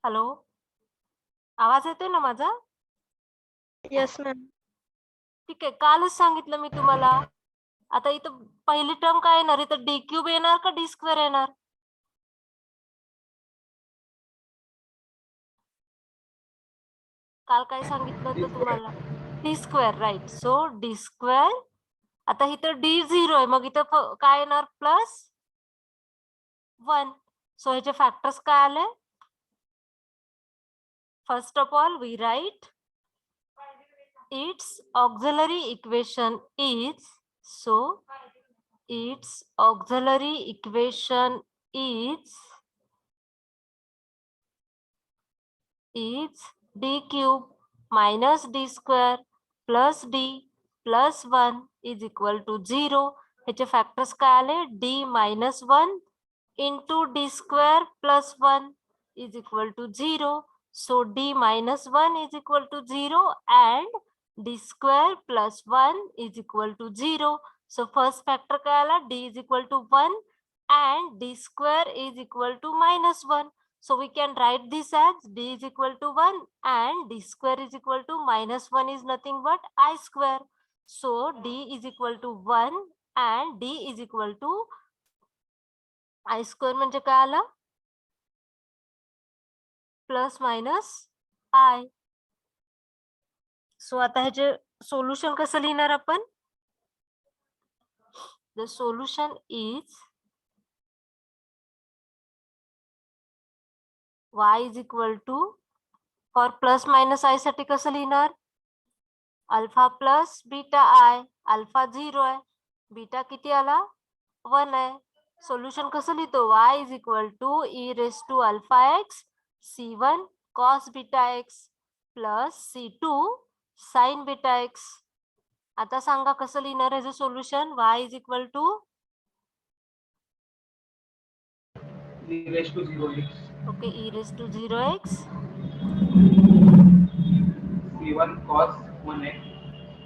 Hello, आवाज येतोय ना माझा? Yes ma'am. ठीक आहे. कालच सांगितलं मी तुम्हाला. आता इथं पहिली टर्म काय येणार? इथं डी क्यूब येणार का डी स्क्वेअर येणार? काल काय सांगितलं होतं तुम्हाला? D square, right. So D square. आता इथं डी 0 आहे, मग इथं काय येणार? प्लस 1. सो ह्याचे फॅक्टर्स काय आले? First of all we write its auxiliary equation is, so its auxiliary equation is d cube minus d square plus d plus 1 is equal to 0. ह्याचे फॅक्टर्स काय आले? d minus 1 into d square plus 1 is equal to 0. So d minus 1 is equal to 0 and d square plus 1 is equal to 0. So first factor काय आला? d is equal to 1 and d square is equal to minus 1. So we can write this as d is equal to 1 and d square is equal to minus 1 is nothing but I square. So d is equal to 1 and d is equal to I square म्हणजे काय आलं? Plus minus I. So आता ह्याचे solution कसं लिहिणार आपण? The solution is y is equal to, for plus minus I साठी कसं लिहिणार? Alpha plus beta I. Alpha 0 आहे, बीटा किती आला? 1 आहे. सोल्युशन कसं लिहितो? y is equal to e raised to alpha x c1 cos beta x plus c2 sin beta x. आता सांगा कसं लिहिणार आहे solution? y is equal to e raised to 0x. Okay, e raised to 0x c1 cos 1x.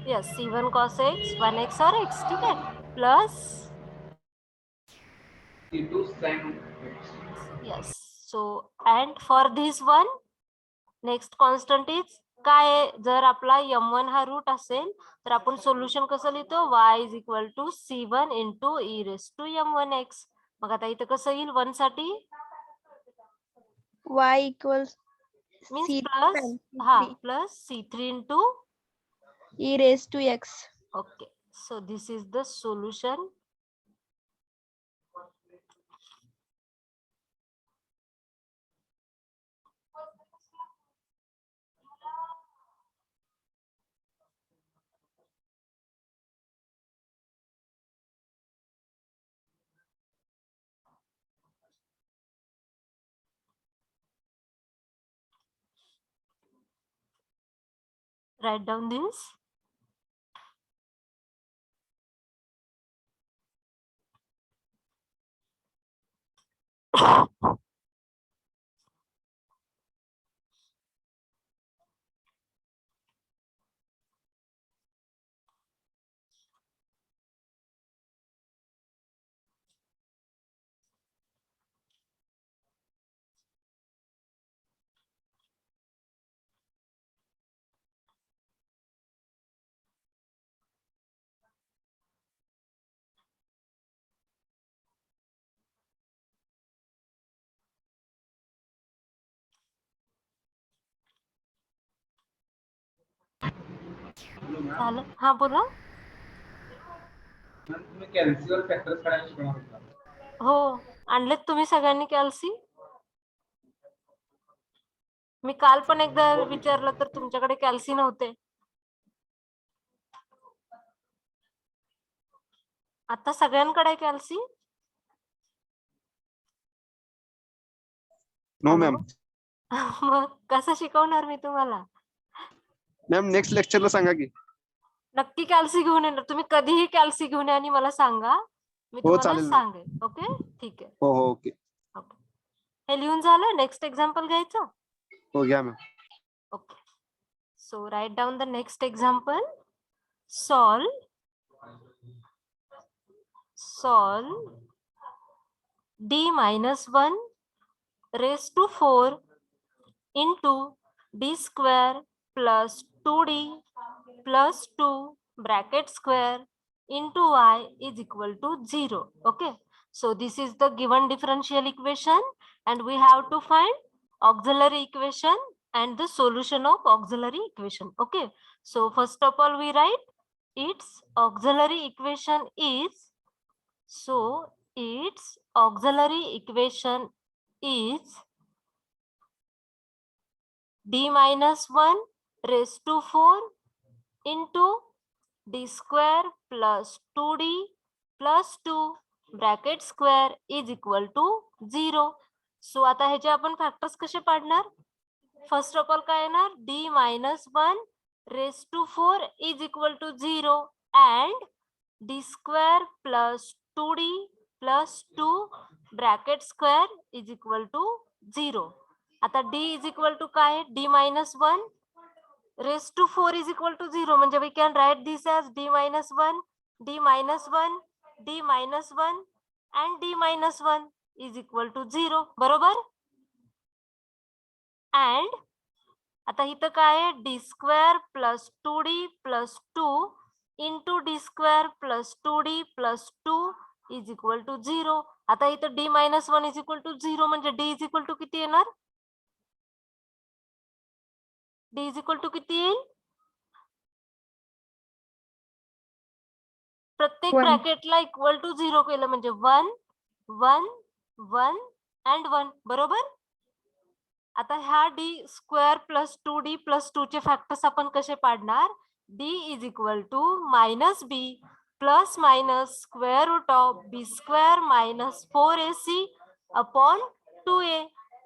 Yes, c1 cos x 1x और x, ठीक है, plus c2 sin x. Yes. So and for this one next constant is काय आहे? जर आपला m1 हा route असेल तर आपण सोल्युशन कसं लिहितो? y is equal to c1 into e raise to m1x. मग आता इथं कसं येईल? 1 साठी y equals means c plus, हा, plus c3 into e raised to x. Okay. So this is the solution. Write down this. झालं? हा, बोला. तुम्ही कॅल्सीवर फॅक्टर्स काढायला शिकणार होता. हो, आणलेत तुम्ही सगळ्यांनी कॅल्सी? मी काल पण एकदा विचारलं तर तुमच्याकडे कॅल्सी नव्हते. आता सगळ्यांकडे कॅल्सी? No ma'am. मग कसं शिकवणार मी तुम्हाला? मॅम नेक्स्ट लेक्चरला सांगा की. नक्की कॅल्सी घेऊन येणार. तुम्ही कधीही कॅल्सी घेऊन या आणि मला सांगा, मी हो, तुम्हाला चालेल. सांगेन. ओके, ठीक आहे. हो हो, ओके. ओके, हे लिहून झालं? नेक्स्ट एक्झाम्पल घ्यायचं? हो, घ्या ma'am. Okay, so write down the next example. Solve d minus 1 raised to 4 into d square plus 2d plus 2 bracket square into y is equal to 0. Okay, so this is the given differential equation and we have to find auxiliary equation and the solution of auxiliary equation. Okay, so first of all we write its auxiliary equation is, so its auxiliary equation is d minus 1 raised to 4 into d square plus 2d plus 2 bracket square is equal to 0. So आता ह्याचे आपण factors कसे पाडणार? First of all काय येणार? d minus 1 raised to 4 is equal to 0 and d square plus 2d plus 2 bracket square is equal to 0. आता d is equal to काय? d minus 1 raised to 4 is equal to 0 म्हणजे we can write this as d minus 1, d minus 1, d minus 1 and d minus 1 is equal to 0. बरोबर? and आता इथं काय आहे? d square plus 2d plus 2 into d square plus 2d plus 2 is equal to 0. आता इथं d minus 1 is equal to 0 म्हणजे d is equal to किती येणार? d is equal to किती येईल? प्रत्येक One. ब्रॅकेटला इक्वल टू 0 केलं म्हणजे 1 1 1 and 1. बरोबर? आता ह्या d square plus 2d plus 2 चे फॅक्टर्स आपण कसे पाडणार? d is equal to minus b plus minus square root of b square minus 4ac upon 2a.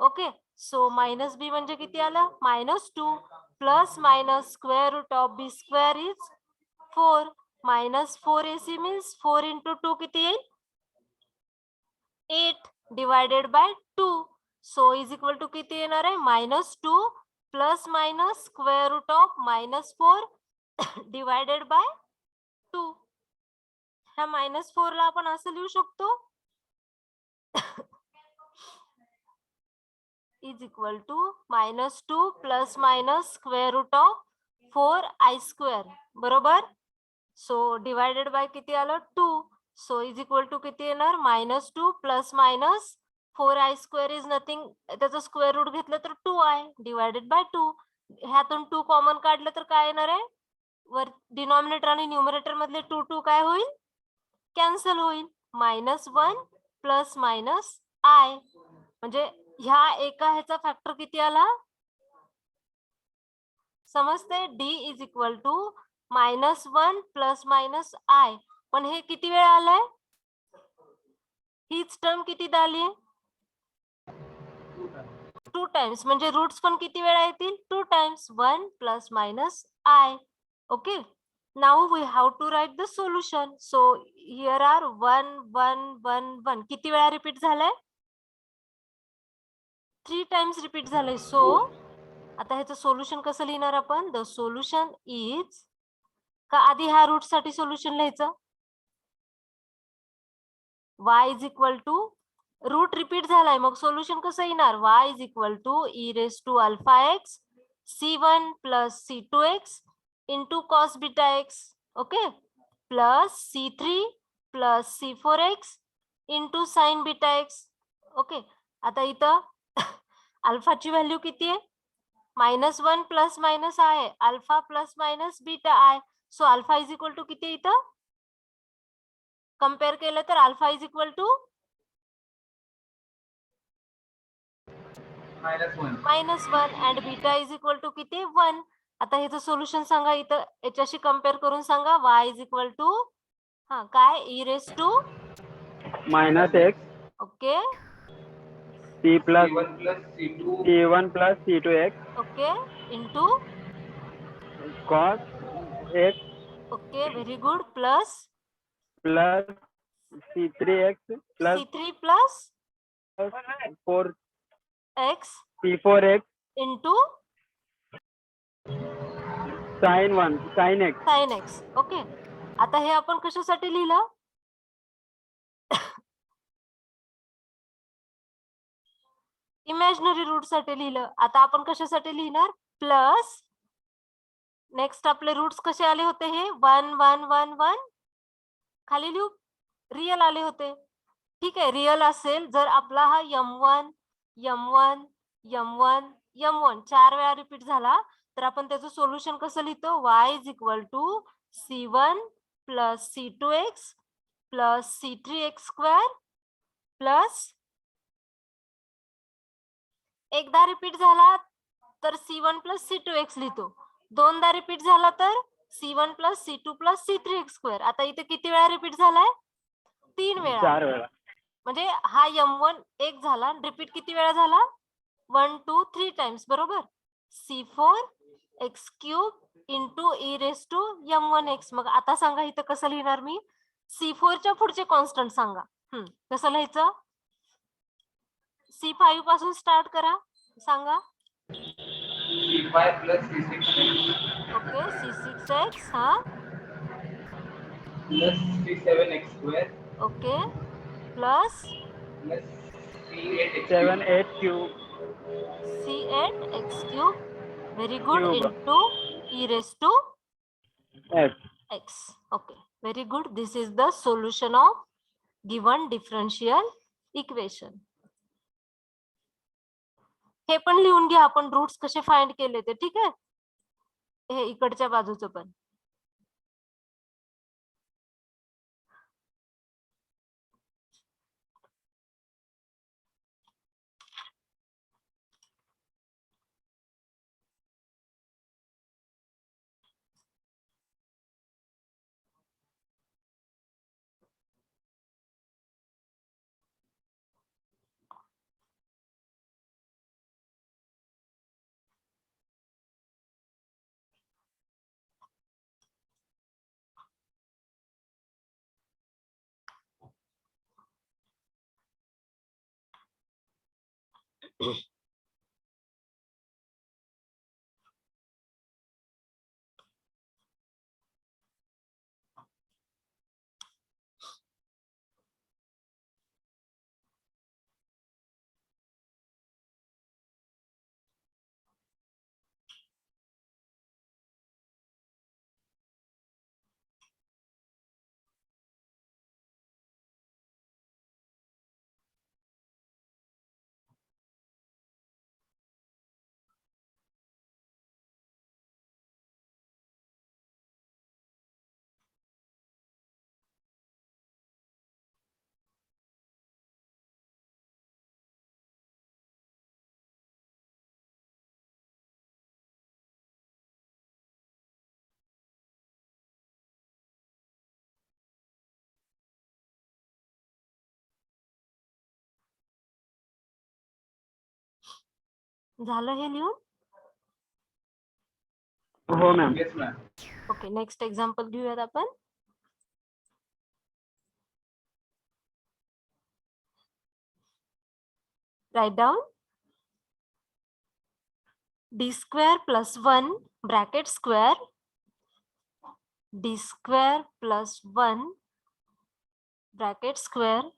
Okay, so minus b म्हणजे किती आलं? Minus 2 plus minus square root of b square is 4 minus 4ac means 4 into 2 किती येईल? 8 divided by 2. So is equal to किती येणार आहे? Minus 2 plus minus square root of minus 4 divided by 2. ह्या minus 4 ला आपण असं लिहू शकतो is equal to minus 2 plus minus square root of 4i square. बरोबर? सो डिवायडेड बाय किती आलं? 2. सो इज इक्वल टू किती येणार? Minus 2 plus minus 4i square is nothing, त्याचं स्क्वेअर रूट घेतलं तर 2i डिवायडेड बाय 2. ह्यातून 2 कॉमन काढलं तर काय येणार आहे? वर डिनॉमिनेटर आणि न्यूमरेटर मधले 2 2 काय होईल? कॅन्सल होईल. मायनस 1 प्लस मायनस आय म्हणजे ह्या एका ह्याचा फॅक्टर किती आला? समजते? d is equal to minus 1 plus minus i. पण हे किती वेळा आलंय? हीच टर्म किती आली? 2 टाइम्स म्हणजे रूट्स पण किती वेळा येतील? 2 times. 1 plus minus i. Okay, now we have to write the solution. So here are 1 1 1 1 किती वेळा रिपीट झालंय? 3 टाइम्स रिपीट झालंय. सो आता ह्याचं सोल्युशन कसं लिहिणार आपण? द सोल्युशन इज, का आधी ह्या रूट साठी सोल्युशन लिहायचं? y is equal to root repeat झालाय मग सोल्युशन कसं येणार? y is equal to e raise to alpha x c1 plus c2x into cos beta x. Okay, plus c3 plus c4x into sine beta x. Okay, आता इथं अल्फाची value किती आहे? Minus 1 plus minus आहे alpha plus minus beta i. So alpha is equal to किती इथं? Compare केलं तर alpha is equal to minus 1 and beta is equal to किती? 1. आता ह्याचं सोल्युशन सांगा इथं याच्याशी कंपेअर करून सांगा. y इज इक्वल टू हा काय? e raise to minus x okay C plus C1 plus C2 C1 plus C2x okay into cos x okay very good plus plus C3x plus c3 plus 4 x C4x into sin x. Sine x. Okay, आता हे आपण कशासाठी लिहिलं? Imaginary route साठी लिहिलं. आता आपण कशासाठी लिहिणार? प्लस नेक्स्ट आपले रूट्स कसे आले होते? हे 1 1 1 1 खाली लिहू. रिअल आले होते. ठीक आहे, रिअल असेल जर आपला हा m1 m1 m1 m1 4 वेळा रिपीट झाला तर आपण त्याचं सोल्युशन कसं लिहितो? y is equal to c1 plus c2x plus c3x square plus एकदा रिपीट झाला तर c1 प्लस c2x लिहितो. दोनदा रिपीट झाला तर c1 plus c2 plus c3x square. आता इथे किती वेळा रिपीट झालाय? 3 वेळा. 4 वेळा. म्हणजे हा m1 एक झाला, रिपीट किती वेळा झाला? 1 2 3 टाइम्स, बरोबर. c4 x cube into e raise to m1x. मग आता सांगा इथं कसं लिहिणार मी? c4 च्या पुढचे कॉन्स्टंट सांगा. कसं लिहायचं? c5 पासून स्टार्ट करा, सांगा. C5 plus C6 okay, c6x हा plus C7x square okay plus plus C8x 7 8 cube c8x cube. Very good. Cube. Into e raise to x. x. Okay, very good. This is the solution of given differential equation. हे पण लिहून घ्या आपण roots कसे find केले ते. ठीक आहे, हे इकडच्या बाजूचं पण. झालं हे लिहून? हो ma'am. Yes, ma'am. Okay, next example घेऊयात आपण. Write down d square plus 1 bracket square d square plus 1 bracket square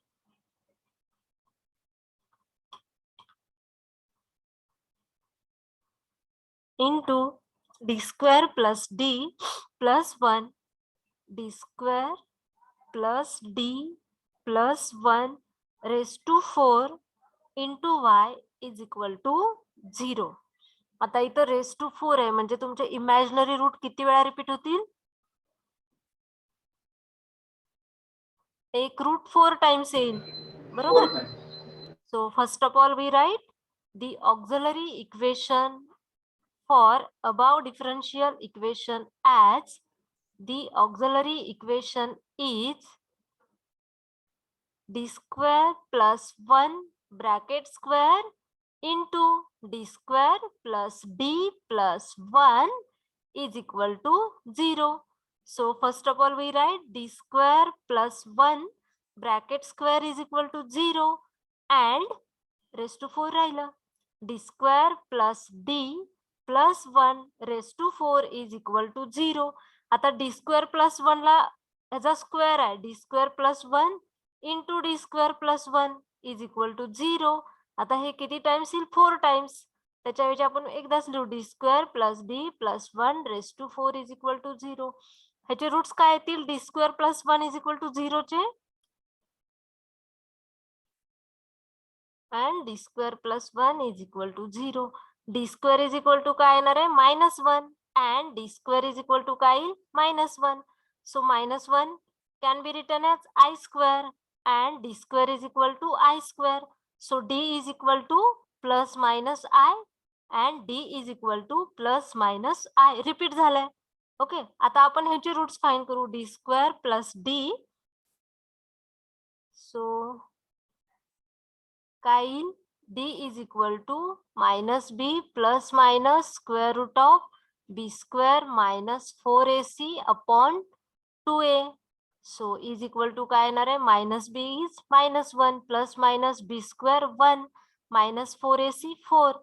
into d square plus d plus 1 d square plus d plus 1 raised to 4 into y is equal to 0. आता इथं race to 4 आहे म्हणजे तुमचे imaginary route किती वेळा repeat होतील? एक route 4 times येईल, बरोबर. 4 times. So first of all we write the auxiliary equation for above differential equation as the auxiliary equation is d square plus 1 bracket square into d square plus d plus 1 is equal to 0. So first of all we write d square plus 1 bracket square is equal to 0 and raised to 4 राहिलं. d square plus d plus 1 raised to 4 is equal to 0. आता d square plus 1 ला याचा square आहे. d square plus 1 into d square plus 1 is equal to 0. आता हे किती times येईल 4 times. त्याच्याऐवजी आपण एकदाच लिहू D square plus D plus 1 raise to 4 is equal to 0. ह्याचे रूट्स काय येतील D square plus 1 is equal to 0 चे and d square plus 1 is equal to 0. d square is equal to काय येणार आहे -1 and d square is equal to काय येईल -1. So -1 can be written as I square and d square is equal to I square. So d is equal to plus minus I and d is equal to plus minus I. Repeat झालंय. Okay, आता आपण ह्याचे roots find करू. d square plus d. So काय येईल d is equal to minus b plus minus square root of b square minus 4ac upon 2a. So is equal to काय येणार आहे minus b is -1 plus minus b square 1 minus 4ac 4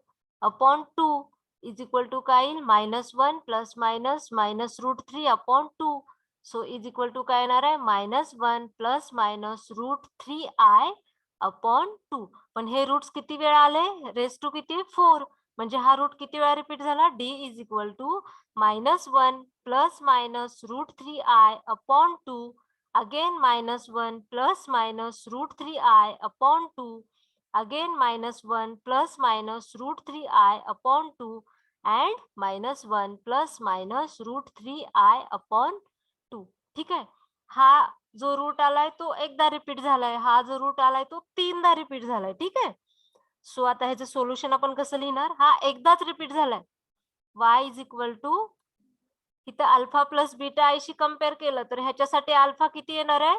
upon 2 is equal to काय येईल -1 plus minus minus root 3 upon 2. So is equal to काय येणार आहे -1 plus minus root 3i upon 2. पण हे रूट्स किती वेळा आले रेस टू किती 4 म्हणजे हा रूट किती वेळा रिपीट झाला d is equal to -1 plus minus root 3i upon 2 again -1 plus minus root 3i upon 2 again -1 plus minus root 3i upon 2 and -1 plus minus root 3i upon 2. ठीक आहे. हा जो रूट आलाय तो एकदा रिपीट झालाय, हा जो रूट आलाय तो 3दा रिपीट झालाय. ठीक आहे. सो आता ह्याचं सोल्युशन आपण कसं लिहिणार, हा एकदाच रिपीट झालाय. y इज इक्वल टू इथं alpha plus beta I she compare केलं तर ह्याच्यासाठी अल्फा किती येणार आहे,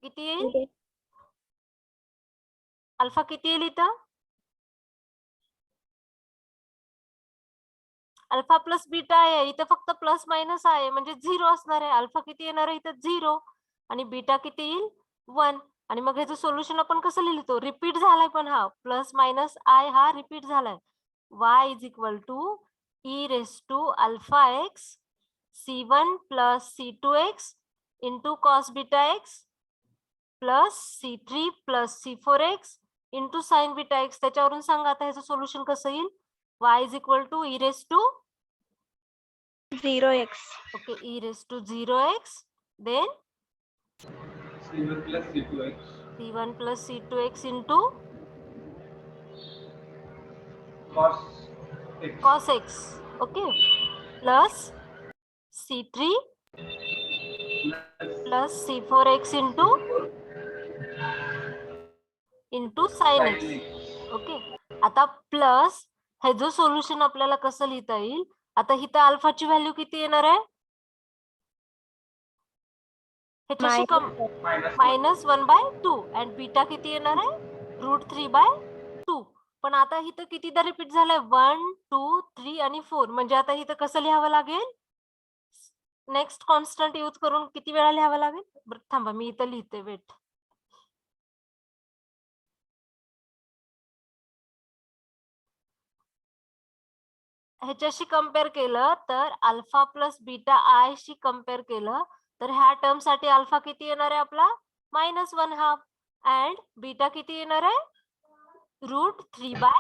किती येईल अल्फा किती येईल इथं अल्फा प्लस बीटा आहे, इथं फक्त प्लस मायनस आहे म्हणजे 0 असणार आहे. अल्फा किती येणार आहे इथं 0 आणि बीटा किती येईल 1. आणि मग ह्याचं सोल्युशन आपण कसं लिहितो, रिपीट झालाय पण हा प्लस मायनस आय हा रिपीट झालाय. y is equal to e raise to alpha x c1 plus c2 x into cos beta x plus c3 plus c4 x into sine beta x. त्याच्यावरून सांगा आता ह्याचं solution कसं येईल. y is equal to e raised to 0x. okay e raised to 0x then C1 plus C2x. c1 plus c2x into cos x okay plus c3 plus c4x into sin x. Okay, आता plus हे जो solution आपल्याला कसं लिहिता येईल, आता इथं अल्फाची व्हॅल्यू किती येणार आहे, ह्याच्याशी -1/2 आणि बीटा किती येणार आहे √3/2. पण आता इथं कितीदा रिपीट झालंय 1 2 3 आणि 4 म्हणजे आता इथं कसं लिहावं लागेल, नेक्स्ट कॉन्स्टंट यूज करून किती वेळा लिहावं लागेल. बरं थांबा मी इथं लिहिते, वेट. ह्याच्याशी कम्पेअर केलं तर alpha plus beta I she compare केलं तर ह्या टर्म साठी अल्फा किती येणार आहे आपला -1/2 अँड बीटा किती येणार आहे √3/2.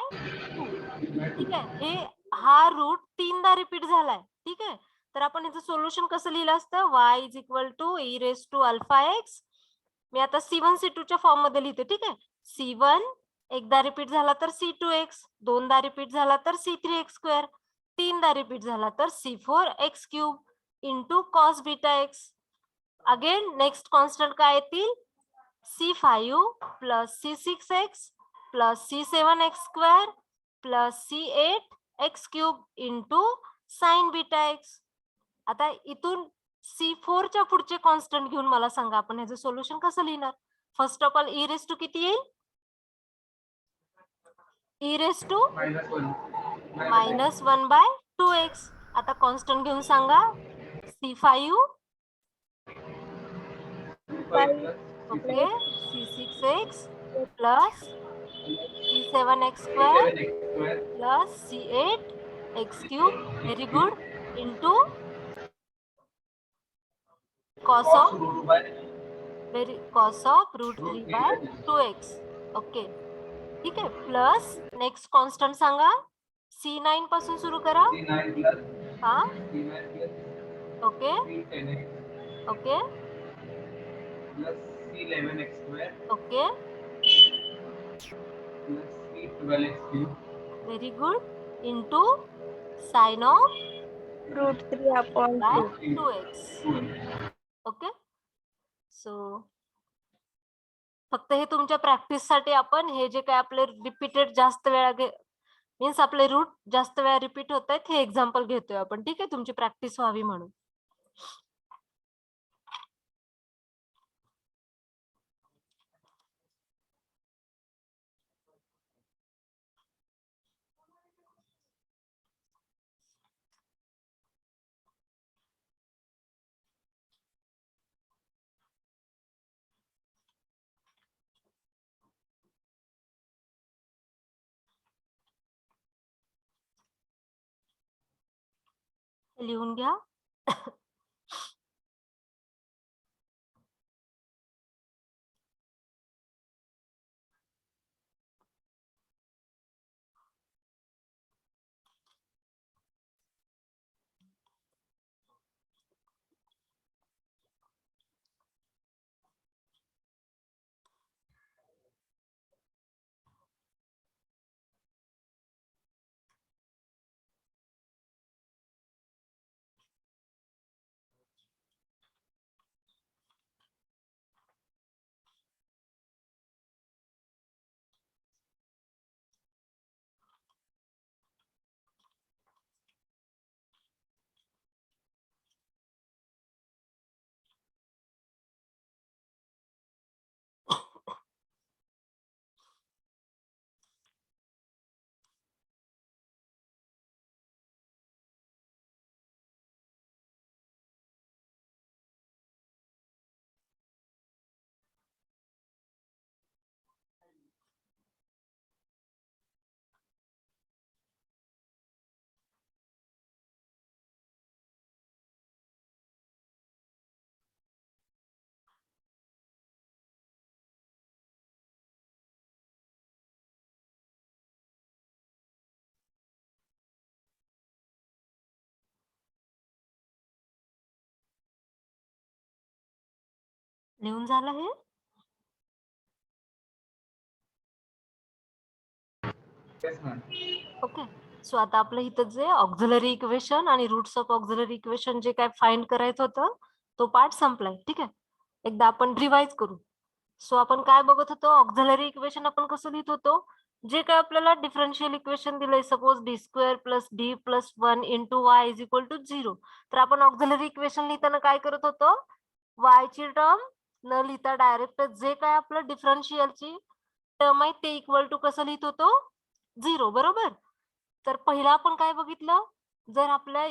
ठीक आहे. हे हा रूट 3दा रिपीट झालाय. ठीक आहे. तर आपण याचं सोल्युशन कसं लिहिलं असतं, y is equal to e raise to alpha x. मी आता c1 c2 च्या फॉर्म मध्ये लिहिते. ठीक आहे. c1 एकदा रिपीट झाला तर c2x, दोनदा रिपीट झाला तर c3x², तीनदा रिपीट झाला तर c4x³ into cos beta x. Again next constant काय येतील c5 plus c6x plus c7x² plus c8x³ into sine beta x. आता इथून c4 च्या पुढचे कॉन्स्टंट घेऊन मला सांगा आपण ह्याचं सोल्युशन कसं लिहिणार. First of all e raise to किती येईल, ई रेस टू -1/2x. आता कॉन्स्टंट घेऊन सांगा c5 okay c6x plus c7x² plus c8x³ very good into cos of very cos of √3/2x. Okay, ठीक आहे. प्लस नेक्स्ट कॉन्स्टंट सांगा. C9 पासून सुरू करा. C9 plus हा, C9 plus okay C10x okay plus C11x square okay, plus C12x cube very good. Into sine of √3/2. 2x. 2x. Okay, so फक्त हे तुमच्या प्रॅक्टिस साठी आपण हे जे काय आपले रिपीटेड जास्त वेळा मीन्स आपले रूट जास्त वेळा रिपीट होत आहेत हे एक्झाम्पल घेतोय आपण. ठीक आहे, तुमची प्रॅक्टिस व्हावी म्हणून. लिहून घ्या. लिहून झालं हे? Yes, ma'am. ओके, सो आता आपलं इथं जे ऑक्झिलरी इक्वेशन आणि रूट्स ऑफ ऑक्झिलरी इक्वेशन जे काय फाइंड करायचं होतं तो पार्ट संपलाय. ठीक आहे, एकदा आपण रिवाइज करू. सो आपण काय बघत होतो, ऑक्झिलरी इक्वेशन आपण कसं लिहित होतो, जे काय आपल्याला डिफरन्शियल इक्वेशन दिलंय, सपोज d² + d + 1 × y = 0, तर आपण ऑक्झिलरी इक्वेशन लिहिताना काय करत होतो, y ची टर्म न लिहिता डायरेक्ट जे काय आपलं डिफरन्शियलची टर्म आहे ते इक्वल टू कसं लिहित होतो, 0. बरोबर. तर पहिला आपण काय बघितलं, जर आपल्या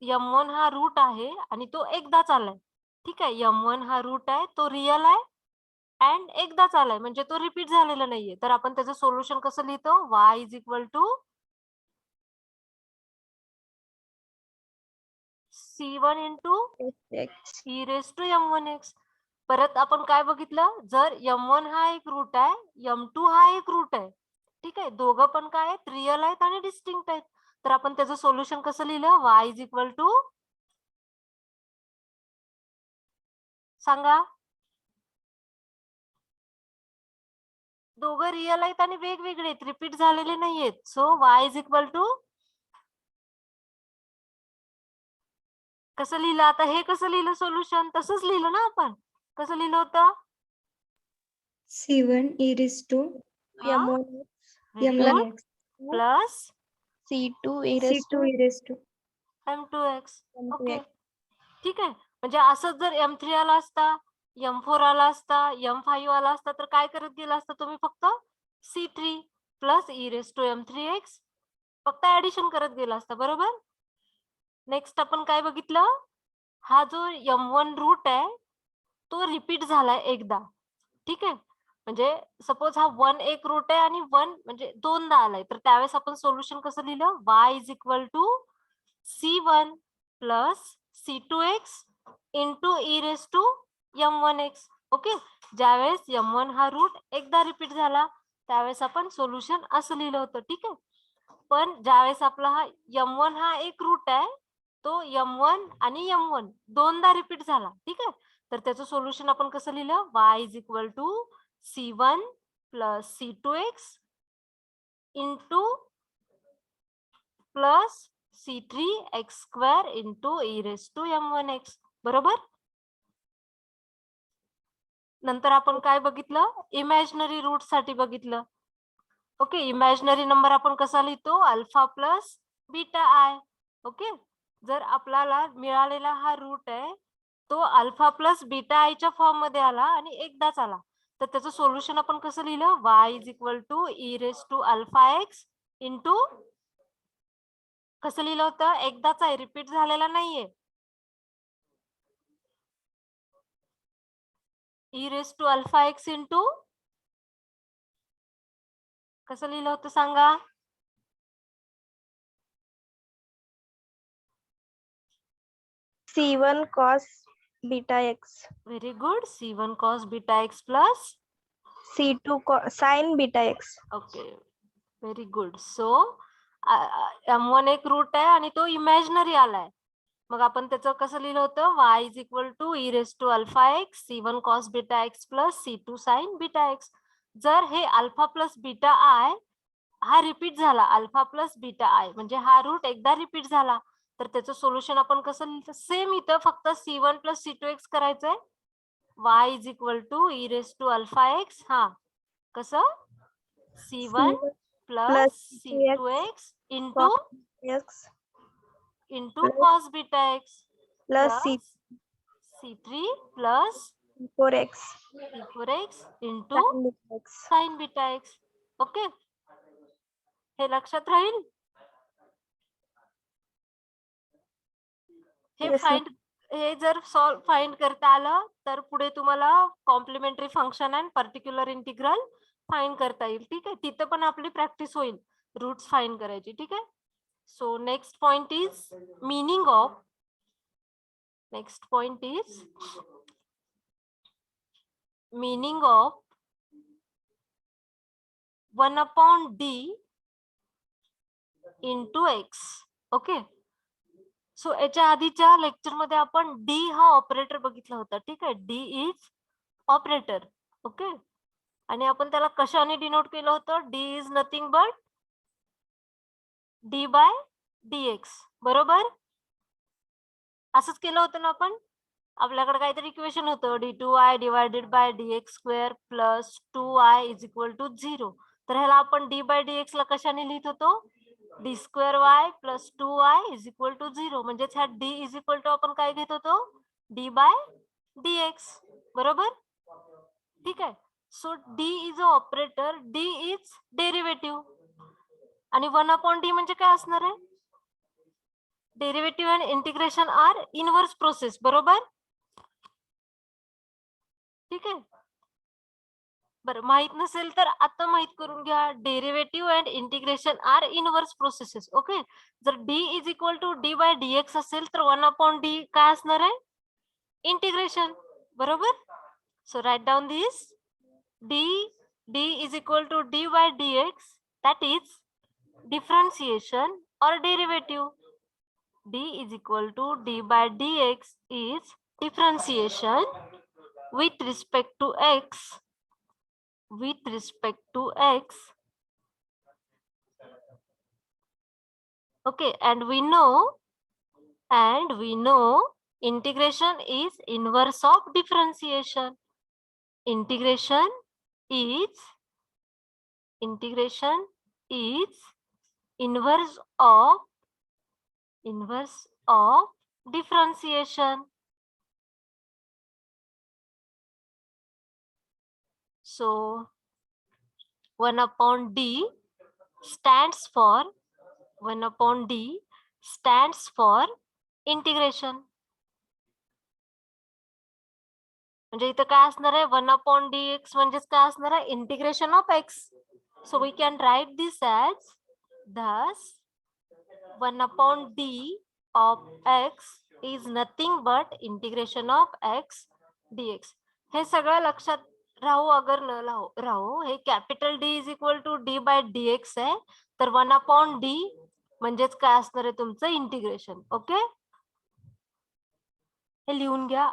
m1 हा रूट आहे आणि तो एकदाच आलाय. ठीक आहे, m1 हा रूट आहे, तो रिअल आहे अँड एकदाच आलाय म्हणजे तो रिपीट झालेला नाहीये. तर आपण त्याचं सोल्युशन कसं लिहितो, y = C1 × x. e⁻m1x. परत आपण काय बघितलं, जर m1 हा एक रूट आहे, m2 हा एक रूट आहे. ठीक आहे, दोघं पण काय आहेत, रिअल आहेत आणि डिस्टिंक्ट आहेत. तर आपण त्याचं सोल्युशन कसं लिहिलं, y = सांगा. दोघं रिअल आहेत आणि वेगवेगळे आहेत, रिपीट झालेले नाहीयेत. सो y = कसं लिहिलं, आता हे कसं लिहिलं सोल्युशन, तसंच लिहिलं ना आपण. कसं लिहिलं होतं, C1 e⁻m1x plus C2 C2 m2x. Okay, m2x. ठीक आहे. म्हणजे असंच जर m3 आला असता, m4 आला असता, m5 आला असता, तर काय करत गेला असता तुम्ही, फक्त C3 + e⁻m3x फक्त ऍडिशन करत गेला असता. बरोबर. नेक्स्ट आपण काय बघितलं, हा जो m1 रूट आहे तो रिपीट झालाय एकदा. ठीक आहे, म्हणजे सपोज हा 1 एक रूट आहे आणि 1 म्हणजे दोनदा आलाय, तर त्यावेळेस आपण सोल्युशन कसं लिहिलं, y = C1 + C2x × e⁻m2x. m1x. Okay, ज्यावेळेस m1 हा रूट एकदा रिपीट झाला त्यावेळेस आपण सोल्युशन असं लिहिलं होतं. ठीक आहे, पण ज्यावेळेस आपला हा m1 हा एक रूट आहे, तो m1 आणि m1 दोनदा रिपीट झाला. ठीक आहे, तर त्याचं सोल्युशन आपण कसं लिहिलं, y is equal to c1 plus c2x into plus c3x² into e raise to m1x. बरोबर. नंतर आपण काय बघितलं, इमॅजिनरी रूट साठी बघितलं. ओके, इमॅजिनरी नंबर आपण कसा लिहितो, alpha plus beta I. Okay, जर आपल्याला मिळालेला हा रूट आहे तो अल्फा प्लस बीटा आयच्या फॉर्म मध्ये आला आणि एकदाच आला, तर त्याचं सोल्युशन आपण कसं लिहिलं, y is equal to e raise to alpha x into कसं लिहिलं होतं, एकदाच आहे, रिपीट झालेला नाहीये, e raise to alpha x into कसं लिहिलं होतं सांगा. C1 cos beta x. Very good. c1 cos beta x plus C2 sin beta x. Okay, very good. So m1 एक रूट आहे आणि तो इमॅजिनरी आलाय, मग आपण त्याचं कसं लिहिलं होतं, y is equal to e raise to alpha x c1 cos beta x plus c2 sin beta x. जर हे अल्फा प्लस बीटा आय हा रिपीट झाला, अल्फा प्लस बीटा आय म्हणजे हा रूट एकदा रिपीट झाला, तर त्याचं सोल्युशन आपण कसं लिहिलं, सेम इथं फक्त c1 प्लस c2x करायचंय. y is equal to e raise to alpha x, हा कसं c1 plus c2x into x into plus cos beta x plus plus c3 plus C4x c4x into sin beta x. Sine beta x. Okay, हे लक्षात राहील. हे Yes, ma'am. Find, हे जर solve find करता आलं तर पुढे तुम्हाला complementary function and particular integral find करता येईल. ठीक आहे, तिथं पण आपली प्रॅक्टिस होईल रूट्स फाइंड करायची. ठीक आहे, so next point is meaning of, next point is meaning of 1/d into x. Okay, so याच्या आधीच्या लेक्चर मध्ये आपण डी हा ऑपरेटर बघितला होता. ठीक आहे, डी इज ऑपरेटर. ओके, आणि आपण त्याला कशाने डिनोट केलं होतं, D is nothing but D by dx. बरोबर, असंच केलं होतं ना आपण. आपल्याकडे काहीतरी इक्वेशन होतं, d2y divided by dx² plus 2y is equal to 0. तर ह्याला आपण d बाय dx ला कशाने लिहित होतो, d²y plus 2y is equal to 0. म्हणजेच ह्या d इज इक्वल टू आपण काय घेत होतो, d बाय dx. बरोबर. ठीक आहे, so d is a operator, d is derivative आणि 1/d म्हणजे काय असणार आहे, derivative and integration are inverse process. बरोबर. ठीक आहे, बरं माहित नसेल तर आता माहित करून घ्या, derivative and integration are inverse processes. Okay, जर d is equal to d by dx असेल तर 1/d काय असणार आहे, इंटिग्रेशन. बरोबर. So write down this, d is equal to d by dx, that is differentiation or derivative. d is equal to d by dx is differentiation with respect to x, with respect to x. Okay, and we know integration is inverse of differentiation. Integration is inverse of differentiation. So 1/d stands for integration. म्हणजे इथं काय असणार आहे, 1/dx म्हणजेच काय असणार आहे, integration of x. So we can write this as thus 1/d of x is nothing but integration of x dx. हे सगळं लक्षात राहू अगर न राहू हे capital D is equal to D by dx आहे. तर 1/d म्हणजेच काय असणार आहे तुमचं इंटिग्रेशन. ओके, हे लिहून घ्या.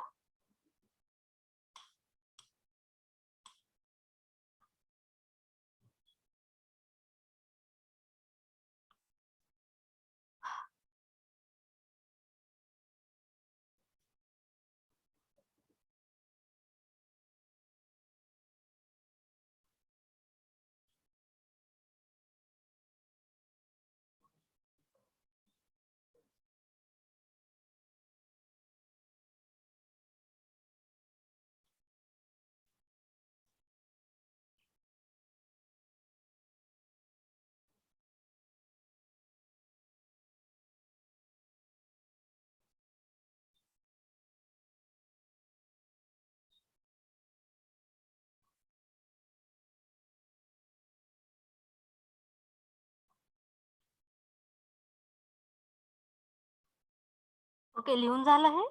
ओके, लिहून झालं हे.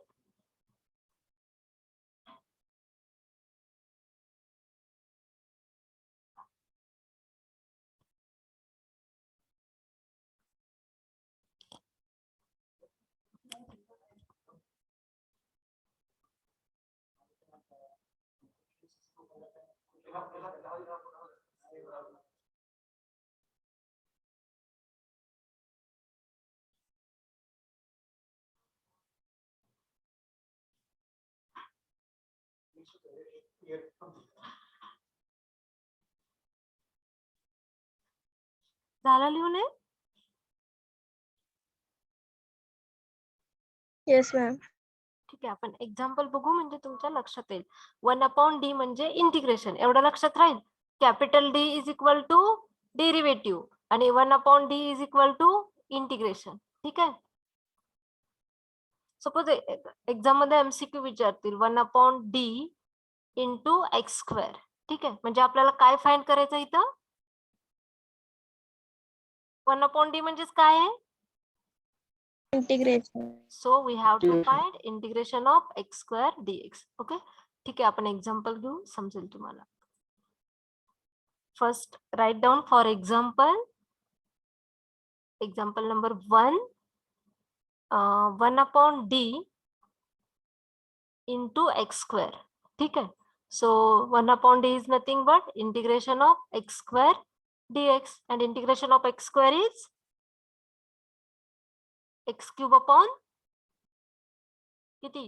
झालं लिहून हे. Yes, ma'am. ठीक आहे, आपण एक्झाम्पल बघू म्हणजे तुमच्या लक्षात येईल. 1/d म्हणजे इंटिग्रेशन, एवढं लक्षात राहील. Capital D is equal to derivative आणि 1/d is equal to integration. ठीक आहे. सपोज एक्झाम मध्ये एमसीक्यू विचारतील 1/d इंटू एक्स स्क्वेअर. ठीक आहे, म्हणजे आपल्याला काय फाइंड करायचं इथं. 1/d म्हणजेच काय आहे. Integration. So we have to find integration of x square dx. Okay, ठीक आहे, आपण एक्झाम्पल घेऊ, समजेल तुम्हाला. First write down for example. Example number 1, 1/d into x square. ठीक आहे. So 1/d is nothing but integration of x square dx and integration of x square is x cube upon किती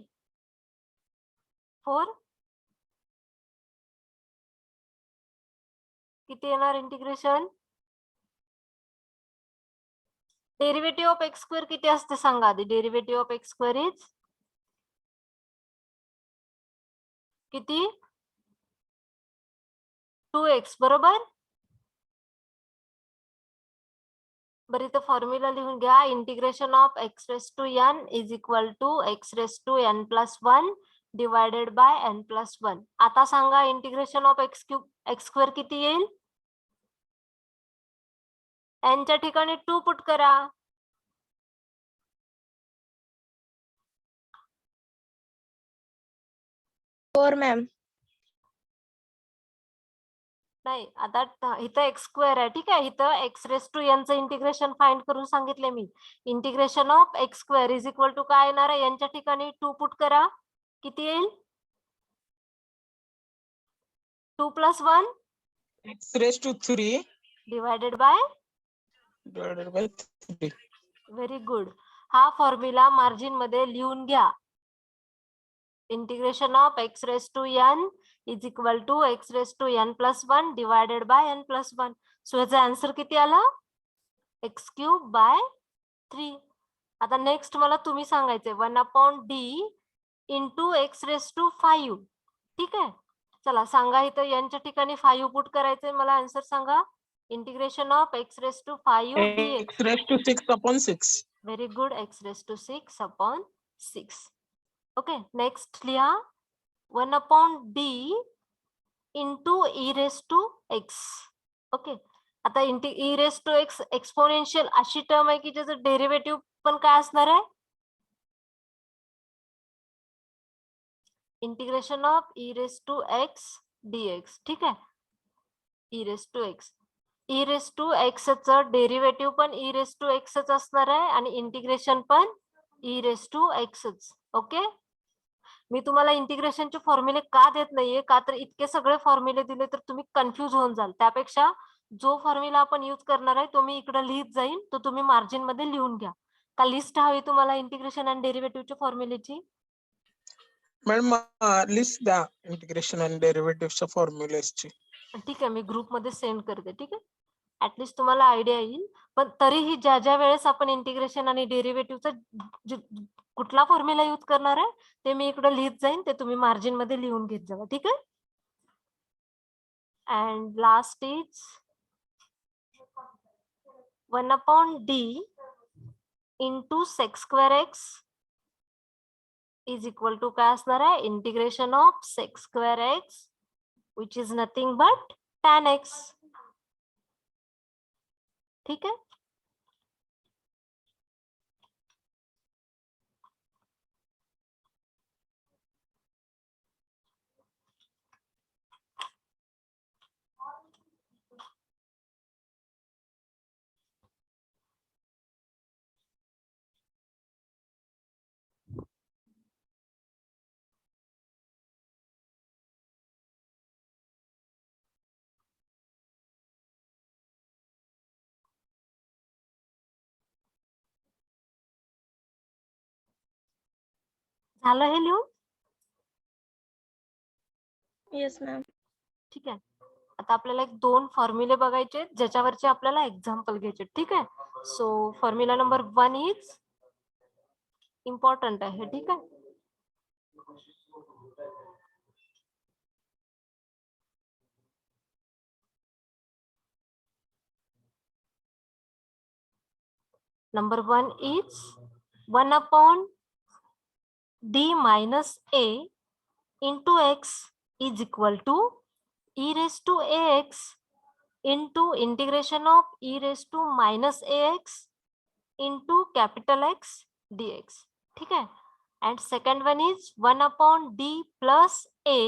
4. किती येणार integration. Derivative of x square किती असते सांगा आधी. Derivative of x square is किती 2x बरोबर. बरं इथं फॉर्म्युला लिहून घ्या. Integration of x raise to n is equal to x raise to n plus 1 divided by n plus 1. आता सांगा integration of x cube x square किती येईल. n च्या ठिकाणी 2 पुट करा. Four, ma'am. नाही, आता इथं एक्स स्क्वेअर आहे. ठीक आहे, इथं एक्स रेस टू एन चं इंटिग्रेशन फाइंड करून सांगितले मी. Integration of x square is equal to काय येणार आहे. यांच्या ठिकाणी 2 पुट करा. किती येईल. 2 plus 1 x raised to 3 divided by. divided by 3. Very good. हा फॉर्म्युला मार्जिन मध्ये लिहून घ्या. Integration of x raise to n is equal to x raise to n plus 1 divided by n plus 1. So याचा answer किती आला. X cube by 3. आता next मला तुम्ही सांगायचे 1/d into x raise to 5. ठीक आहे, चला सांगा इथं यांच्या ठिकाणी 5 पुट करायचंय. मला आन्सर सांगा. Integration of x raise to 5 dx. x raised to 6 upon 6. Very good. X raise to 6 upon 6. Okay, next लिहा 1/d into E raise to x. Okay, आता e raise to x exponential अशी term आहे की ज्याचं derivative पण काय असणार आहे. Integration of e raise to x dx. ठीक आहे, e raise to x. E raise to एक्सचं डेरिव्हेटिव्ह पण ई रेस टू एक्सच असणार आहे आणि इंटिग्रेशन पण ई रेस टू एक्सच. ओके, मी तुम्हाला इंटिग्रेशनचे फॉर्म्युले का देत नाहीये, का तर इतके सगळे फॉर्म्युले दिले तर तुम्ही कन्फ्युज होऊन जाल. त्यापेक्षा जो फॉर्म्युला आपण यूज करणार आहे तो मी इकडे लिहित जाईल, तो तुम्ही मार्जिन मध्ये लिहून घ्या. का लिस्ट हवी तुम्हाला इंटिग्रेशन आणि डेरिव्हेटिव्हच्या फॉर्म्युलेची? मॅडम लिस्ट द्या इंटिग्रेशन आणि डेरिव्हेटिव्हच्या फॉर्म्युलेसची. ठीक आहे, मी ग्रुपमध्ये सेंड करते. ठीक आहे, ऍटलीस्ट तुम्हाला आयडिया येईल. पण तरीही ज्या ज्या वेळेस आपण इंटिग्रेशन आणि डेरिव्हेटिव्हचा कुठला फॉर्म्युला यूज करणार आहे ते मी इकडे लिहित जाईन, ते तुम्ही मार्जिन मध्ये लिहून घेत जावा. ठीक आहे. And last is 1/d into sec square x is equal to काय असणार आहे, integration of sec square x which is nothing but tan x. ठीक आहे. झालं हे लिहून? Yes, ma'am. ठीक आहे. आता आपल्याला एक 2 फॉर्म्युले बघायचे ज्याच्यावरचे आपल्याला एक्झाम्पल घ्यायचे. ठीक आहे. So formula number 1 is important आहे. ठीक आहे. Number 1 is 1/d minus a into x is equal to e raised to ax into integration of e raised to minus ax into capital X dx. ठीक है. And second one is 1/d plus a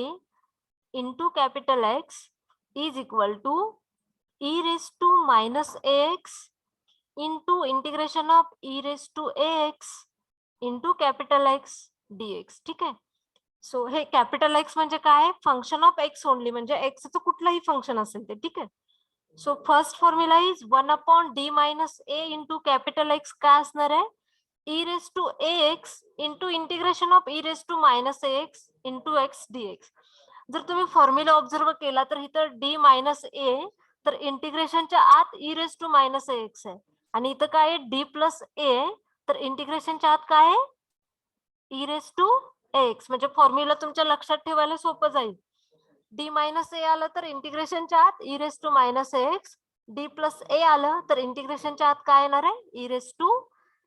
into capital X is equal to e raised to minus ax into integration of e raised to ax into capital X dx. ठीक आहे. So हे capital x म्हणजे काय, function of x only, म्हणजे एक्सचं कुठलंही function असेल ते. ठीक आहे. So first formula is 1/d minus a into capital x काय असणार आहे, e raised to ax into integration of e raised to minus ax into x dx. जर तुम्ही फॉर्म्युला ऑब्झर्व केला तर इथं d मायनस a तर इंटिग्रेशनच्या आत e raised to minus ax आहे आणि इथं काय आहे d प्लस a तर इंटिग्रेशनच्या आत काय आहे e raised to ax. म्हणजे फॉर्म्युला तुमच्या लक्षात ठेवायला सोपं जाईल. d मायनस a आलं तर इंटिग्रेशनच्या आत e raised to minus ax, d plus a आलं तर इंटिग्रेशनच्या आत काय येणार आहे e raised to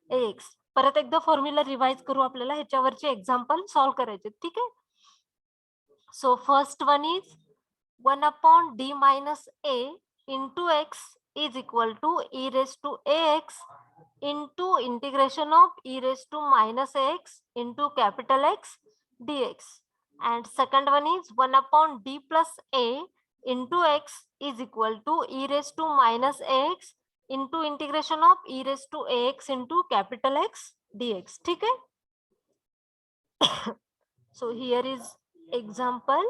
ax. परत एकदा फॉर्म्युला रिवाइज करू, आपल्याला ह्याच्यावरचे एक्झाम्पल सॉल्व्ह करायचे. ठीक आहे. So first one is 1/d minus a into x is equal to e raised to ax into integration of e raised to minus ax into capital X dx. And second one is 1/d plus a into x is equal to e raised to minus ax into integration of e raised to ax into capital X dx. ठीक है. So here is example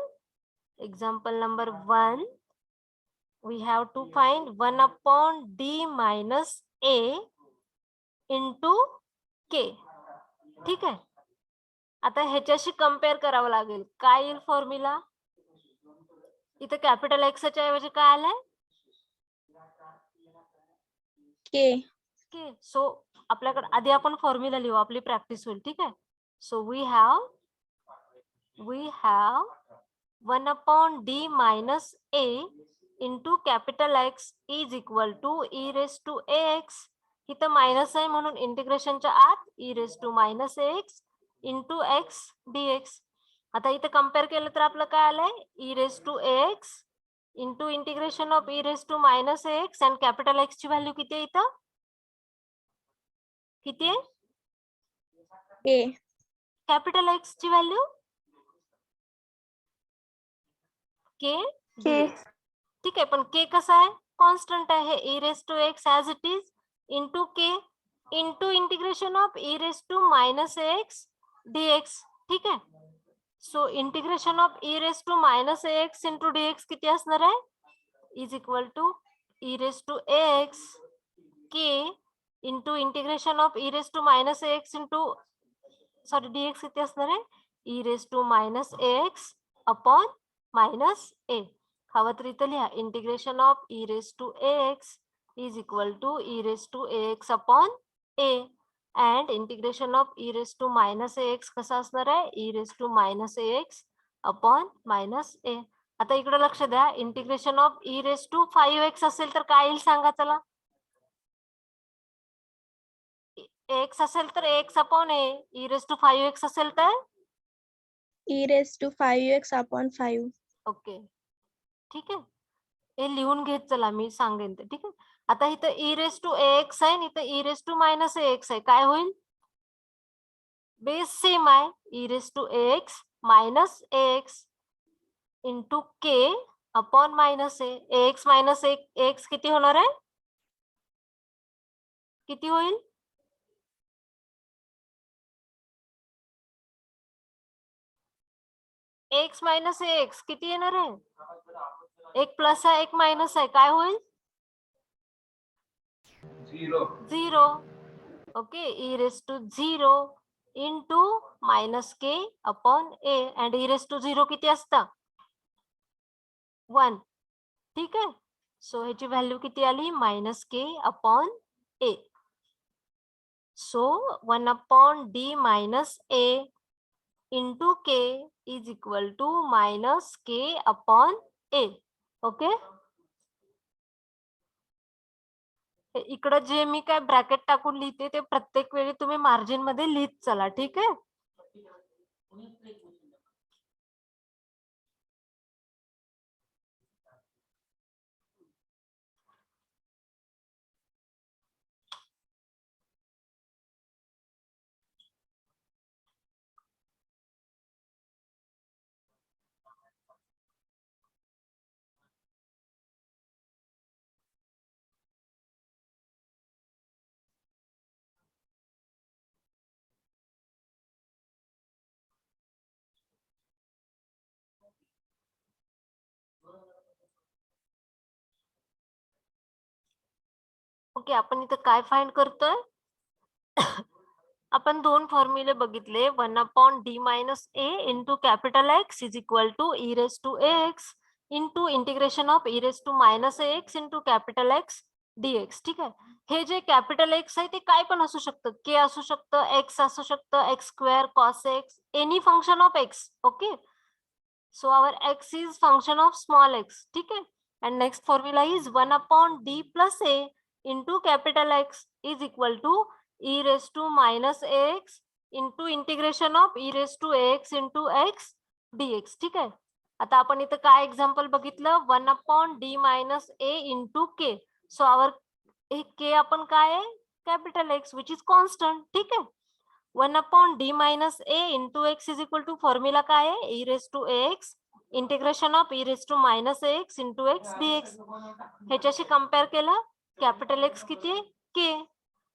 number 1. We have to find 1/d minus a into k. ठीक आहे. आता ह्याच्याशी compare करावं लागेल. काय येईल फॉर्म्युला, इथे कॅपिटल एक्सच्या ऐवजी काय आलंय K. के. सो आपल्याकडे आधी आपण फॉर्म्युला लिहू, आपली प्रॅक्टिस होईल. ठीक आहे. So we have 1/d minus a into capital X is equal to e raised to ax. इथं मायनस आहे म्हणून इंटिग्रेशनच्या आत e raised to minus ax into x dx. आता इथे कम्पेअर केलं तर आपलं काय आलंय e raised to ax into integration of e raised to minus ax and capital X ची व्हॅल्यू किती आहे इथं, किती आहे K. कॅपिटल X ची व्हॅल्यू के K. ठीक आहे, पण के कसा आहे? कॉन्स्टंट आहे. E raise to x as it is into K into integration of e raise to minus x dx. ठीक आहे. So integration of e raise to minus x into dx किती असणार आहे? Is equal to e raise to x k into integration of e raise to minus x into sorry dx किती असणार आहे? E raise to minus x upon minus a. हवं तर इथं लिहा integration of e raise to x is equal to e raise to x upon a and integration of e raise to minus x कसा असणार आहे? E raise to minus x upon minus a. आता इकडे लक्ष द्या, integration of e raise to 5x असेल तर काय येईल सांगा चला. एक्स असेल तर x upon a, e raise to 5x असेल तर E raised to 5x upon 5. Okay. ठीक आहे, हे लिहून घेत चला, मी सांगेन ते. ठीक आहे. आता इथं ई रेस टू एक्स आहे, इथं e raise to minus x आहे. काय होईल? बेस सेम आहे. E raise to x minus x into K upon minus a. X minus x किती होणार आहे? किती होईल? एक्स मायनस एक्स किती येणार आहे? एक प्लस आहे, एक मायनस आहे. काय होईल? 0. 0. Okay. E raise to 0 into minus K upon a and e raise to 0 किती असतं? 1. ठीक आहे. सो ह्याची व्हॅल्यू किती आली? Minus K upon a. So 1 upon D minus a into K is equal to minus K upon a. Okay. इकडं जे मी काय ब्रॅकेट टाकून लिहिते ते प्रत्येक वेळी तुम्ही मार्जिन मध्ये लिहित चला. ठीक आहे. ओके, आपण इथं काय फाइंड करतोय? आपण दोन फॉर्म्युले बघितले. 1 upon D minus a into capital x is equal to e raise to x into integration of e raise to minus x into capital x dx. ठीक आहे. हे जे कॅपिटल एक्स आहे ते काय पण असू शकतं. के असू शकतं, एक्स असू शकतं, x square, cos x, any function of x. Okay. So our x is function of small x. ठीक आहे. And next formula is 1 upon D plus a into capital x is equal to e raise to minus x into integration of e raise to x into x dx. ठीक आहे. आता आपण इथं काय example बघितलं? 1 upon D minus a into K. So आवर के आपण काय आहे? Capital x which is constant. ठीक आहे. 1 upon D minus a into x is equal to formula काय आहे? E raise to x integration of e raise to minus x into x dx. ह्याच्याशी compare केलं, capital x किती आहे? के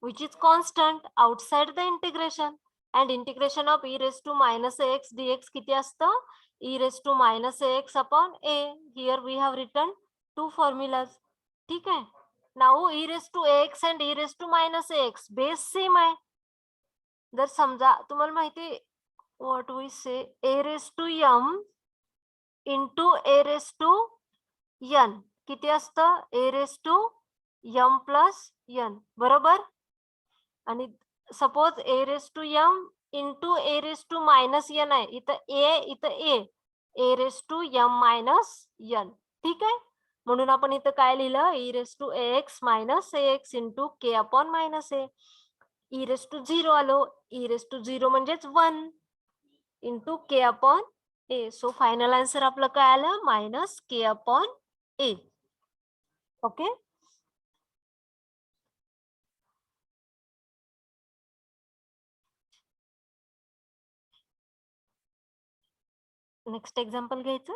which is constant outside the integration and integration of e raised to minus ax dx किती असतं? e raised to minus ax upon a. Here we have written two formulas. ठीक आहे. Now e raised to x and e raised to minus ax base same आहे. जर समजा तुम्हाला माहिती what we say a raised to m into a raised to n किती असतं? a raised to m plus n. बरोबर. आणि suppose a raise to m into a raise to minus n आहे. इथं a raise to m minus n. ठीक आहे. म्हणून आपण इथं काय लिहिलं? E raise to x minus x into K upon minus a. E raise to 0 आलो. ई रेस टू 0 म्हणजेच 1 into K upon a. So final answer आपलं काय आलं? Minus K upon a. Okay. Next example घ्यायचं.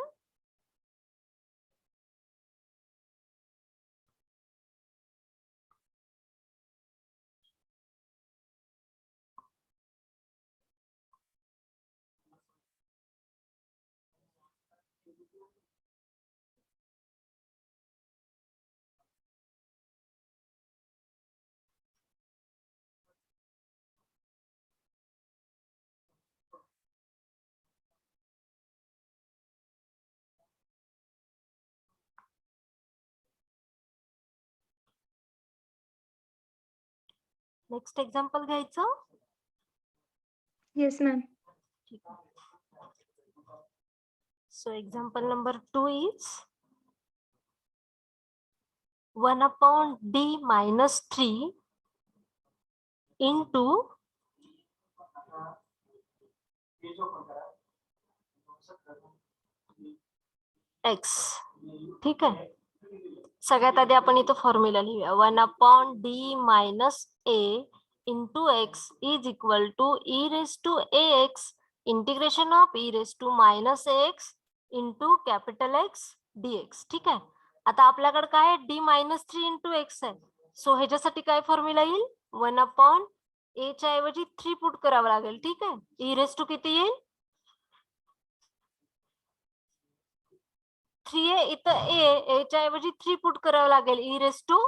Next example घ्यायचं. Yes, ma'am. So example number 2 is 1 upon d minus 3 into x. ठीक आहे. सगळ्यात आधी आपण इथं फॉर्म्युला लिहूया. 1 upon d minus a into x is equal to e raised to ax integration of e raised to minus ax into capital X dx. ठीक आहे. आता आपल्याकडे काय आहे, d minus 3 into x आहे. सो ह्याच्यासाठी काय फॉर्म्युला येईल, 1 upon a च्या ऐवजी 3 पुट करावं लागेल. ठीक आहे. e raised to किती येईल, 3 आहे इथं a च्या ऐवजी 3 पुट करावं लागेल, e raised to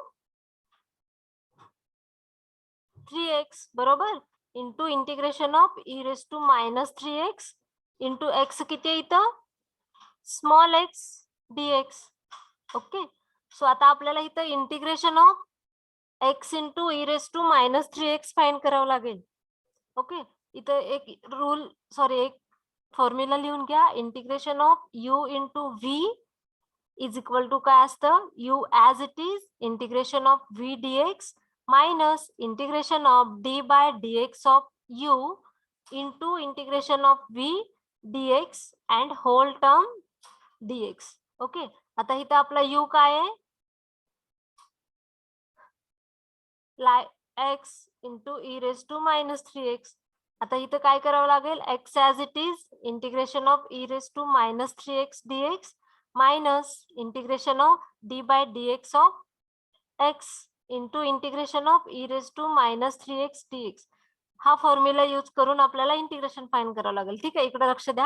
3x बरोबर, into integration of e raised to minus 3x into x किती आहे इथं, small x dx. Okay. So आता आपल्याला इथं integration of x into e raised to minus 3x find करावं लागेल. ओके. इथं एक फॉर्म्युला लिहून घ्या. Integration of u into v is equal to काय असतं, u as it is integration of v dx minus integration of d by dx of u into integration of v dx and whole term dx. Okay. आता इथं आपला u काय आहे, x into e raised to minus 3x. आता इथं काय करावं लागेल, x as it is integration of e raised to minus 3x dx minus integration of d by dx of x into integration of e raised to minus 3x dx. हा formula use करून आपल्याला integration find करावं लागेल. ठीक आहे. इकडे लक्ष द्या.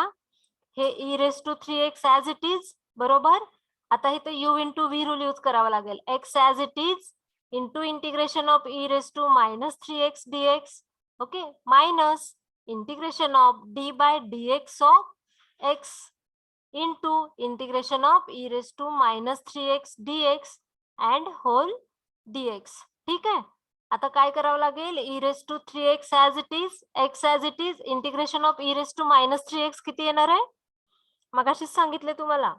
हे e raised to 3x as it is बरोबर. आता इथे u into v rule use करावा लागेल. x as it is into integration of e raised to minus 3x dx. Okay. Minus integration of d by dx of x into integration of e raised to minus 3x dx and whole dx. ठीक आहे. आता काय करावं लागेल, e raised to 3x as it is, x as it is, integration of e raised to minus 3x किती येणार आहे, मगाशीच सांगितले तुम्हाला,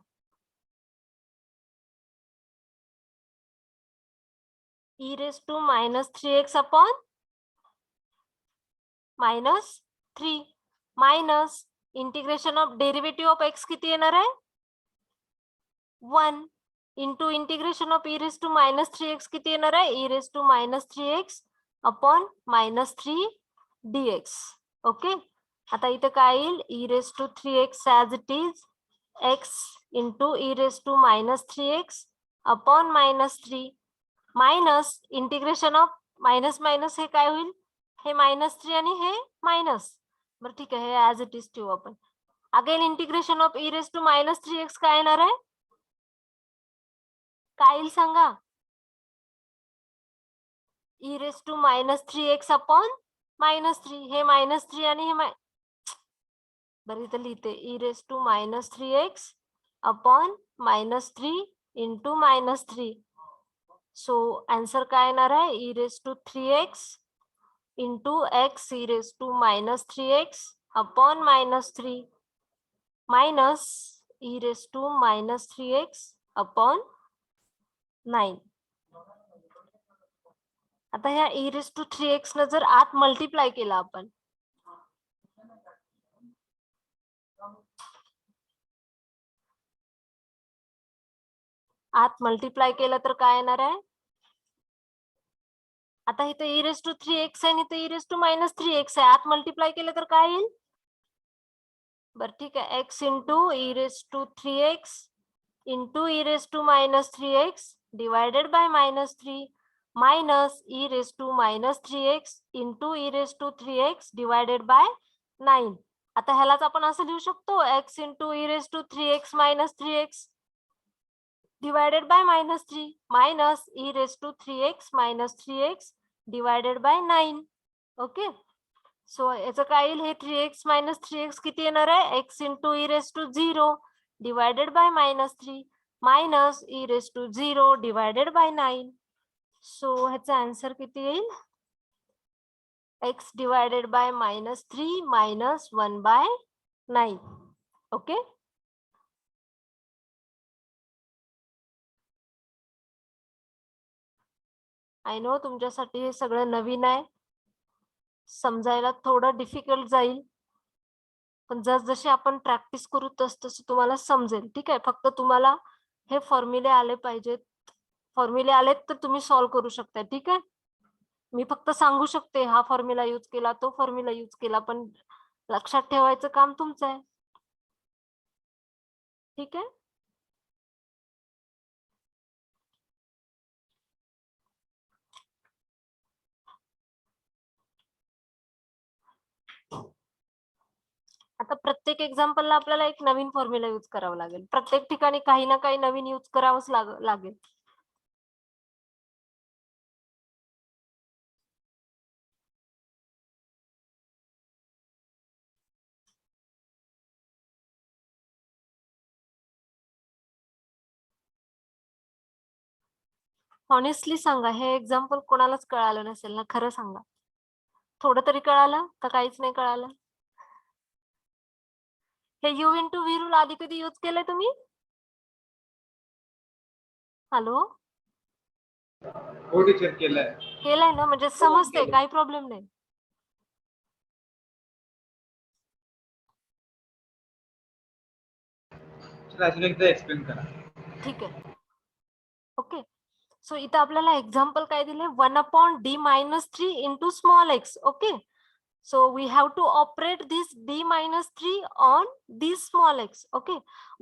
e raised to minus 3x upon minus 3 minus integration of derivative of x किती येणार आहे, 1 into integration of e raised to minus 3x किती येणार आहे, e raised to minus 3x upon minus 3 dx. Okay. आता इथे काय येईल, e raised to 3x as it is, x into e raised to minus 3x upon minus 3 minus integration of minus minus हे काय होईल, हे -3 आणि हे मायनस. बरं ठीक आहे, हे ऍज इट इज ठेवू आपण. Again integration of e raised to minus 3x काय येणार आहे, काय येईल सांगा, e raised to minus 3x upon -3, हे -3 आणि हे बरं इथं लिहिते e raised to minus 3x upon -3 into -3. So answer काय येणार आहे, e raised to 3x into x e raised to minus 3x upon -3 minus e raised to minus 3x upon 9. आता ह्या e raised to 3x न जर आत multiply केला आपण, आत मल्टिप्लाय केलं तर काय येणार आहे, आता इथे e raised to 3x आहे आणि इथे e raised to minus 3x आहे, आत मल्टिप्लाय केलं तर काय येईल, बरं ठीक आहे, x into e raised to 3x into e raised to minus 3x divided by -3 minus e raised to minus 3x into e raised to 3x divided by 9. आता ह्यालाच आपण असं लिहू शकतो x into e raise to 3x minus 3x divided by minus 3 minus e raise to 3x minus 3x divided by 9. Okay, so याचं काय येईल, हे 3x मायनस 3x किती येणार आहे, x into e raise to 0 divided by minus 3 minus e raise to 0 divided by 9. So ह्याचा answer किती येईल, x divided by minus 3 minus 1 by 9. Okay, I know तुमच्यासाठी हे सगळं नवीन आहे, समजायला थोडं डिफिकल्ट जाईल, पण जसजशी आपण प्रॅक्टिस करू तसं तुम्हाला समजेल. ठीक आहे, फक्त तुम्हाला हे फॉर्म्युले आले पाहिजेत. फॉर्म्युले आलेत तर तुम्ही सॉल्व्ह करू शकता. ठीक आहे, मी फक्त सांगू शकते हा फॉर्म्युला यूज केला, तो फॉर्म्युला यूज केला, पण लक्षात ठेवायचं काम तुमचं आहे. ठीक आहे, आता प्रत्येक एक्झाम्पलला आपल्याला एक नवीन फॉर्म्युला यूज करावा लागेल. प्रत्येक ठिकाणी काही ना काही नवीन यूज करावंच लागेल. ऑनेस्टली सांगा, हे एक्झाम्पल कोणालाच कळालं नसेल ना, खरं सांगा. थोडं तरी कळालं का काहीच नाही कळालं? हे यू इंटू व्ही रूल आधी कधी यूज केलंय तुम्ही? हॅलो, हो टीचर केलंय. केलंय ना, म्हणजे समजते, काही प्रॉब्लेम नाही. अजून एकदा एक्सप्लेन करा. ठीक आहे, ओके. सो इथं आपल्याला एक्झाम्पल काय दिले, 1/d minus 3 into small x. Okay, so we have to operate this d minus 3 on this small x. Okay,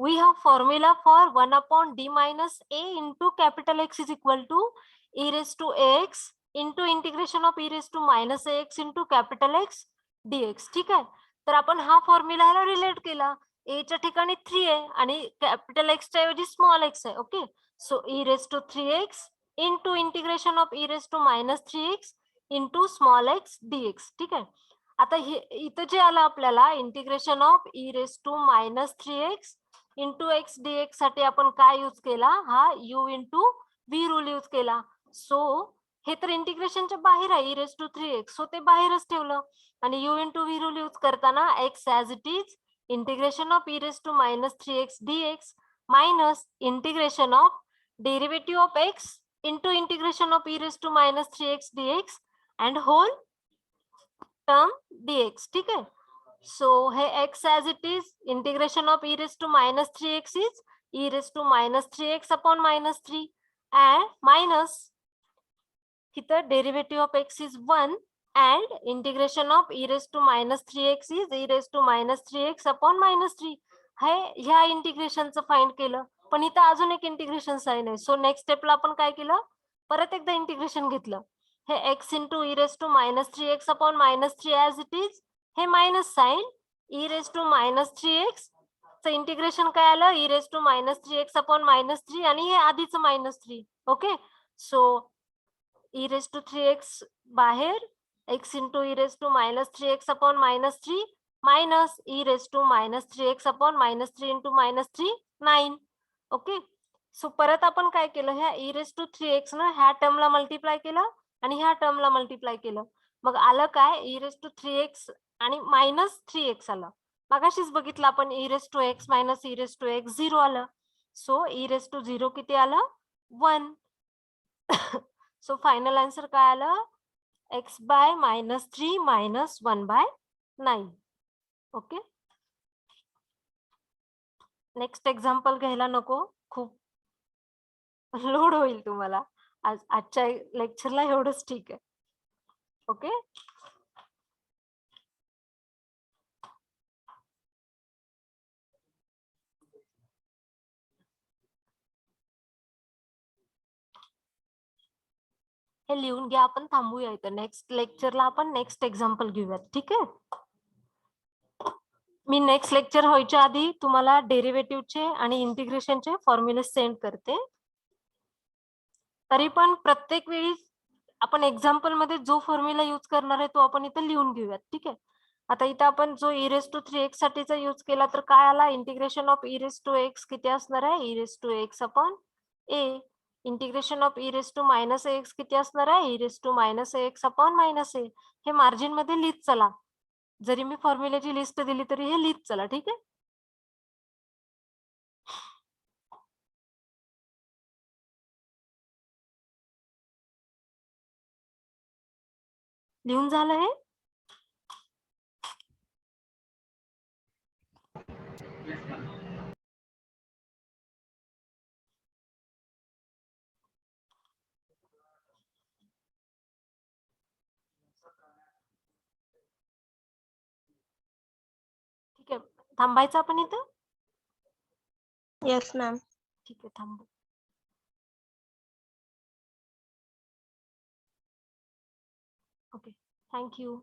we have formula for 1/d minus a into capital X is equal to e raised to ax into integration of e raised to minus ax into capital X dx. ठीक आहे, तर आपण हा formula ह्याला relate केला. a च्या ठिकाणी 3 आहे आणि कॅपिटल x च्या ऐवजी स्मॉल x आहे. Okay, so e raised to 3x into integration of e raised to minus 3x into small x dx. ठीक आहे, आता हे इथं जे आलं आपल्याला integration of e raise to minus 3x into x dx साठी आपण काय यूज केला, हा u into v rule use केला. सो हे तर इंटिग्रेशनच्या बाहेर आहे, e raise to 3x, so ते बाहेरच ठेवलं. आणि u into v rule use करताना x as it is integration of e raise to minus 3x dx minus integration of derivative of x into integration of e raise to minus 3x dx and whole term dx. ठीक आहे, so हे x as it is integration of e raised to minus 3x is e raised to minus 3x upon minus 3 and minus इथं derivative of x is 1 and integration of e raised to minus 3x is e raised to minus 3x upon minus 3. हे ह्या इंटिग्रेशनचं find केलं, पण इथं अजून एक integration sign आहे. So next स्टेपला आपण काय केलं, परत एकदा इंटिग्रेशन घेतलं. हे x into E raise to minus 3x upon minus 3 as it is, हे minus sign E raise to minus 3x चं इंटिग्रेशन काय आलं, E raise to minus 3x upon minus 3 आणि हे आधीच minus 3. Okay, so E raise to 3x बाहेर, x into E raise to minus 3x upon minus 3 minus E raise to minus 3x upon minus 3 into minus 3 9. Okay, so परत आपण काय केलं, ह्या E raise to 3x ना ह्या टर्मला multiply केलं आणि ह्या टर्मला मल्टिप्लाय केलं. मग आलं काय, ई रेस टू 3x आणि मायनस 3x आलं. मगाशीच बघितलं आपण e raise to x minus E raise to x 0 आलं. सो ई रेस टू 0 किती आलं, 1. सो फायनल आन्सर काय आलं, x by minus 3 minus 1 by 9. Okay, next example घ्यायला नको, खूप लोड होईल तुम्हाला. आजच्या लेक्चरला एवढंच ठीक आहे. ओके, हे लिहून घ्या, आपण थांबूया इथं. नेक्स्ट लेक्चरला आपण नेक्स्ट एक्झाम्पल घेऊयात. ठीक आहे, मी नेक्स्ट लेक्चर व्हायच्या आधी तुम्हाला डेरिव्हेटिव्हचे आणि इंटिग्रेशनचे फॉर्म्युले सेंड करते. तरी पण प्रत्येक वेळी आपण एक्झाम्पल मध्ये जो फॉर्म्युला यूज करणार आहे तो आपण इथे लिहून घेऊयात. ठीक आहे. आता इथं आपण जो e⁻³ साठीचा यूज केला तर काय आला, इंटिग्रेशन ऑफ e⁻x किती असणार आहे, e⁻x upon a. Integration of e⁻−ax किती असणार आहे, e⁻−ax अपॉन -a. हे मार्जिन मध्ये लिहित चला. जरी मी फॉर्म्युल्याची लिस्ट दिली तरी हे लिहित चला. ठीक आहे. लिहून झालं हे? ठीक आहे. थांबायचं आपण इथं. Yes, ma'am. ठीक आहे, थांबू. Okay, thank you.